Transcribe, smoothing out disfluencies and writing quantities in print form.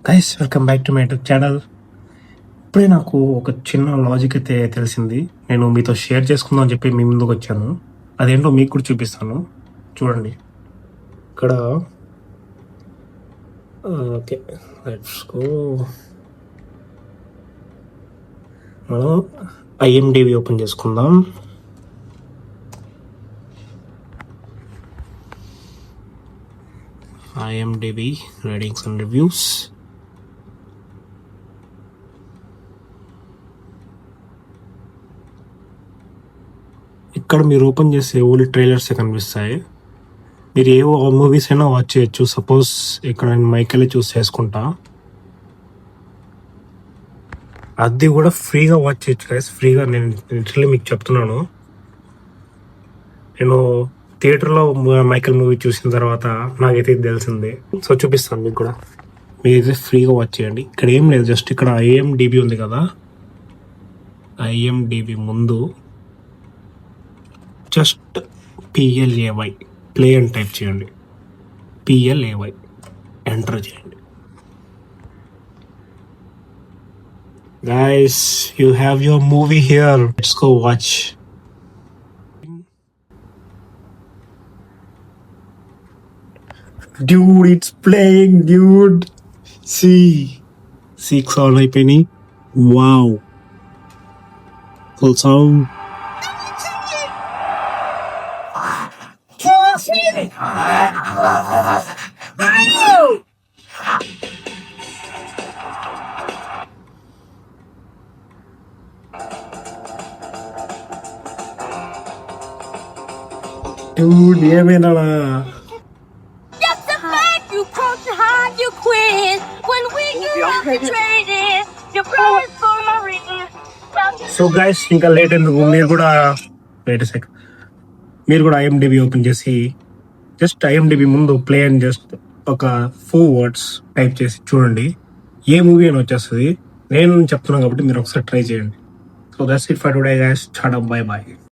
Guys welcome back to my YouTube channel. ఇప్పుడే నాకు ఒక చిన్న లాజిక్ అయితే తెలిసింది. నేను మీతో షేర్ చేసుకుందాం అని చెప్పి మీ ముందుకు వచ్చాను. అదేంటో మీకు కూడా చూపిస్తాను, చూడండి. ఇక్కడ ఓకే, లెట్స్ గో. మనం ఐఎండిబి ఓపెన్ చేసుకుందాం. IMDb ratings and reviews. ఇక్కడ మీరు ఓపెన్ చేస్తే ఓన్లీ ట్రైలర్స్ కనిపిస్తాయి. మీరు ఏ మూవీస్ అయినా వాచ్ చేయొచ్చు. సపోజ్ ఇక్కడ నేను మైకెళ్ళి చూస్ చేసుకుంటా, అది కూడా ఫ్రీగా వాచ్ చేయొచ్చు గైస్. ఫ్రీగా నేను లిటరల్లీ మీకు చెప్తున్నాను. నేను థియేటర్లో మైకెల్ మూవీ చూసిన తర్వాత నాకైతే ఇది తెలిసింది. సో చూపిస్తాను మీకు కూడా. మీరైతే ఫ్రీగా వాచ్ చేయండి. ఇక్కడ ఏం లేదు, జస్ట్ ఇక్కడ ఐఎండిబి ఉంది కదా, ఐఎండిబి ముందు జస్ట్ పిఎల్ఏవై ప్లే అని టైప్ చేయండి. పిఎల్ఏవై ఎంటర్ చేయండి. Guys, you have your movie here. Let's go watch. Dude, it's playing dude. Six on అయిపోయినాయి. Wow, full sound. Dude, ఏమైనా సో గైస్, ఇంకా లేట్ ఎందుకు, మీరు కూడా ఐఎండిబి ఓపెన్ చేసి జస్ట్ ఐఎండిబి ముందు ప్లే అని జస్ట్ ఒక 4 words టైప్ చేసి చూడండి. ఏ మూవీ అని వచ్చేస్తుంది. నేను చెప్తున్నాను కాబట్టి మీరు ఒకసారి ట్రై చేయండి. So that's it for today guys. Tata, by by.